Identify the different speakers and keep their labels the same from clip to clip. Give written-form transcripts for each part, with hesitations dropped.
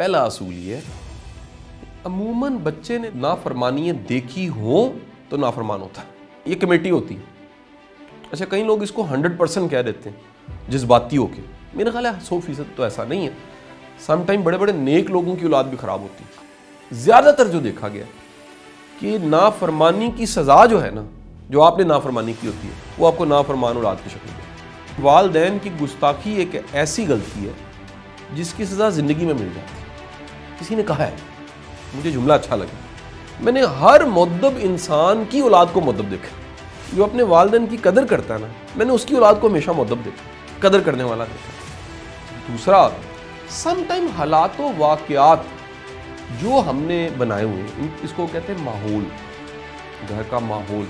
Speaker 1: پہلا اصول یہ ہے عموماً بچے نے نافرمانیاں دیکھی ہوں تو نافرمان ہوتا ہے. یہ کمیٹی ہوتی ہے. اچھا کئی لوگ اس کو 100% کہہ دیتے ہیں جذباتی ہو کے. میرا خیال ہے 100% تو ایسا نہیں ہے. سم ٹائم بڑے بڑے نیک لوگوں کی اولاد بھی خراب ہوتی ہے. زیادہ تر جو دیکھا گیا کہ نافرمانی کی سزا جو ہے نا، جو آپ نے نافرمانی کی ہوتی ہے وہ آپ کو نافرمان اولاد کی شکل میں. والدین کی گستاخی ایک ایسی غلطی ہے جس کی سزا زندگی میں مل جاتی ہے. کسی نے کہا ہے، مجھے جملہ اچھا لگا، میں نے ہر مؤدب انسان کی اولاد کو مؤدب دیکھا. جو اپنے والدین کی قدر کرتا ہے نا، میں نے اس کی اولاد کو ہمیشہ مؤدب دیکھا، قدر کرنے والا دیکھا. دوسرا، سم ٹائم حالات و واقعات جو ہم نے بنائے ہوئے ہیں، اس کو کہتے ہیں ماحول، گھر کا ماحول،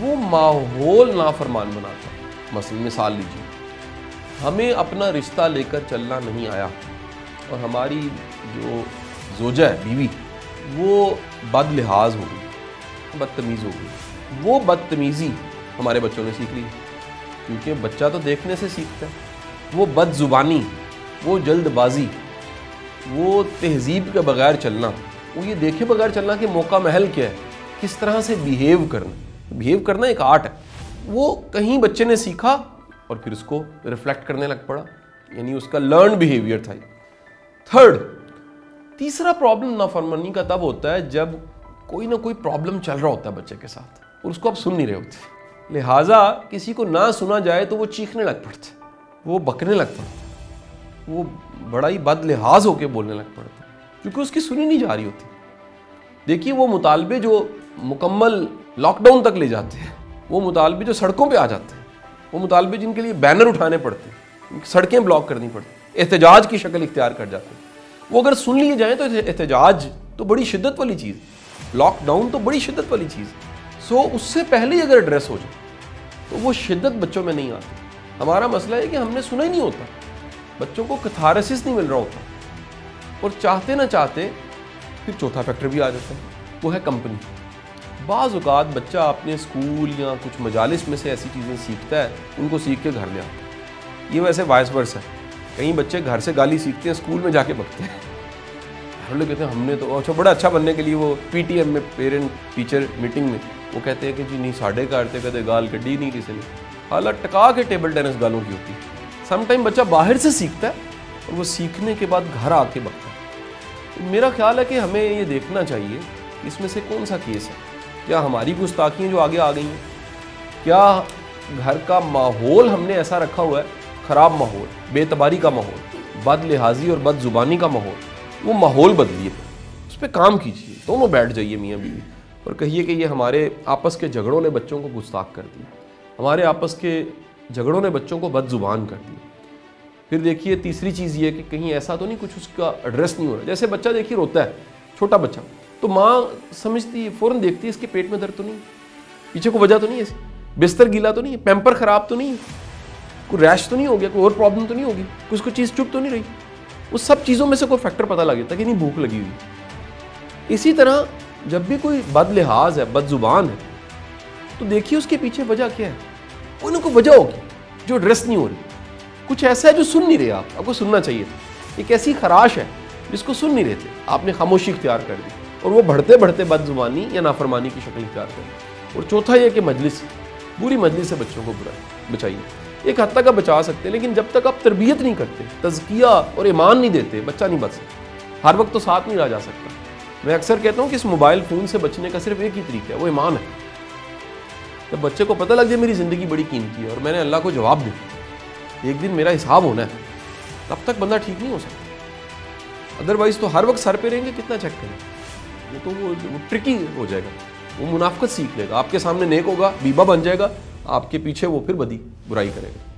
Speaker 1: وہ ماحول نافرمان بناتا ہے. مثلا مثال لیجیے، ہمیں اپنا رشتہ لے کر چلنا نہیں آیا اور ہماری جو زوجہ ہے، بیوی، وہ بد لحاظ ہو گئی، بدتمیز ہو گئی. وہ بدتمیزی ہمارے بچوں نے سیکھ لی، کیونکہ بچہ تو دیکھنے سے سیکھتا ہے. وہ بد زبانی، وہ جلد بازی، وہ تہذیب کے بغیر چلنا، وہ یہ دیکھے بغیر چلنا کہ موقع محل کیا ہے، کس طرح سے بیہیو کرنا. بیہیو کرنا ایک آرٹ ہے. وہ کہیں بچے نے سیکھا اور پھر اس کو ریفلیکٹ کرنے لگ پڑا، یعنی اس کا لرن بیہیویئر تھا. تھرڈ، تیسرا پرابلم نافرمانی کا تب ہوتا ہے جب کوئی نہ کوئی پرابلم چل رہا ہوتا ہے بچے کے ساتھ اور اس کو آپ سن نہیں رہے ہوتے. لہٰذا کسی کو نہ سنا جائے تو وہ چیخنے لگ پڑتے، وہ بکنے لگ پڑتے، وہ بڑا ہی بد لحاظ ہو کے بولنے لگ پڑتا کیونکہ اس کی سنی نہیں جا رہی ہوتی. دیکھیے وہ مطالبے جو مکمل لاک ڈاؤن تک لے جاتے ہیں، وہ مطالبے جو سڑکوں پہ آ جاتے ہیں، وہ مطالبے جن کے لیے بینر اٹھانے پڑتے ہیں، سڑکیں بلاک کرنی پڑتی، احتجاج کی شکل اختیار کر جاتے ہیں، وہ اگر سن لیے جائیں تو احتجاج تو بڑی شدت والی چیز، لاک ڈاؤن تو بڑی شدت والی چیز. سو اس سے پہلے ہی اگر ایڈریس ہو جائے تو وہ شدت بچوں میں نہیں آتی. ہمارا مسئلہ ہے کہ ہم نے سنا ہی نہیں ہوتا، بچوں کو کتھارسس نہیں مل رہا ہوتا، اور چاہتے نہ چاہتے پھر چوتھا فیکٹر بھی آ جاتا ہے، وہ ہے کمپنی. بعض اوقات بچہ اپنے اسکول یا کچھ مجالس میں سے ایسی چیزیں سیکھتا ہے، ان کو سیکھ کے گھر لے آتا ہے. یہ ویسے وائس ورسا ہے. کئی بچے گھر سے گالی سیکھتے ہیں، اسکول میں جا کے بکتے ہیں. ہم لوگ کہتے ہیں ہم نے تو اچھا بڑا اچھا بننے کے لیے وہ پی ٹی ایم میں، پیرنٹ ٹیچر میٹنگ میں، وہ کہتے ہیں کہ جی نہیں ساڑھے کاٹتے کہتے گال کڈی نہیں کسی نے. حالانکہ ٹکا کے ٹیبل ٹینس گالوں کی ہوتی ہے. سم ٹائم بچہ باہر سے سیکھتا ہے اور وہ سیکھنے کے بعد گھر آ کے بکتا ہے. میرا خیال ہے کہ ہمیں یہ دیکھنا چاہیے اس میں سے کون سا کیس ہے. کیا ہماری گستاخیاں جو آگے آ گئی ہیں، کیا گھر کا ماحول ہم نے ایسا رکھا ہوا ہے، خراب ماحول، بے اعتباری کا ماحول، بد لحاظی اور بد زبانی کا ماحول، وہ ماحول بدلیے، اس پہ کام کیجیے. دونوں بیٹھ جائیے میاں بیوی اور کہیے کہ یہ ہمارے آپس کے جھگڑوں نے بچوں کو گستاخ کر دیا، ہمارے آپس کے جھگڑوں نے بچوں کو بد زبان کر دی. پھر دیکھیے تیسری چیز یہ ہے کہ کہیں ایسا تو نہیں کچھ اس کا ایڈریس نہیں ہو رہا. جیسے بچہ دیکھیے روتا ہے، چھوٹا بچہ، تو ماں سمجھتی ہے، فوراً دیکھتی ہے اس کے پیٹ میں درد تو نہیں، پیچھے کو وجہ تو نہیں ہے، بستر گیلا تو نہیں ہے، پیمپر خراب تو نہیں ہے، کوئی ریش تو نہیں ہو گیا، کوئی اور پرابلم تو نہیں ہوگی، کوئی اس کو چیز چپ تو نہیں رہی. اس سب چیزوں میں سے کوئی فیکٹر پتہ لگ جاتا ہے کہ نہیں بھوک لگی ہوئی. اسی طرح جب بھی کوئی بد لحاظ ہے، بد زبان ہے، تو دیکھیے اس کے پیچھے وجہ کیا ہے. کوئی نہ کوئی وجہ ہوگی جو ایڈریس نہیں ہو رہی. کچھ ایسا ہے جو سن نہیں رہے، آپ کو سننا چاہیے تھا. ایک ایسی خراش ہے جس کو سن نہیں رہے تھے، آپ نے خاموشی اختیار کر دی اور وہ بڑھتے بڑھتے بد زبانی یا نافرمانی کی شکل اختیار کر دی. اور چوتھا یہ کہ مجلس، بری مجلس سے بچوں کو بچائیے. ایک حد تک آپ بچا سکتے ہیں، لیکن جب تک آپ تربیت نہیں کرتے، تزکیہ اور ایمان نہیں دیتے، بچہ نہیں بچ سکتا. ہر وقت تو ساتھ نہیں رہ جا سکتا. میں اکثر کہتا ہوں کہ اس موبائل فون سے بچنے کا صرف ایک ہی طریقہ ہے، وہ ایمان ہے. جب بچے کو پتہ لگ جائے میری زندگی بڑی قیمتی ہے اور میں نے اللہ کو جواب دیا، ایک دن میرا حساب ہونا ہے، تب تک بندہ ٹھیک نہیں ہو سکتا. ادروائز تو ہر وقت سر پہ رہیں گے، کتنا چیک کریں، تو وہ ٹرکی ہو جائے گا. وہ منافقت سیکھ لے گا، آپ کے سامنے نیک ہوگا، بیبا بن جائے گا، آپ کے پیچھے وہ پھر بدی برائی کرے گا.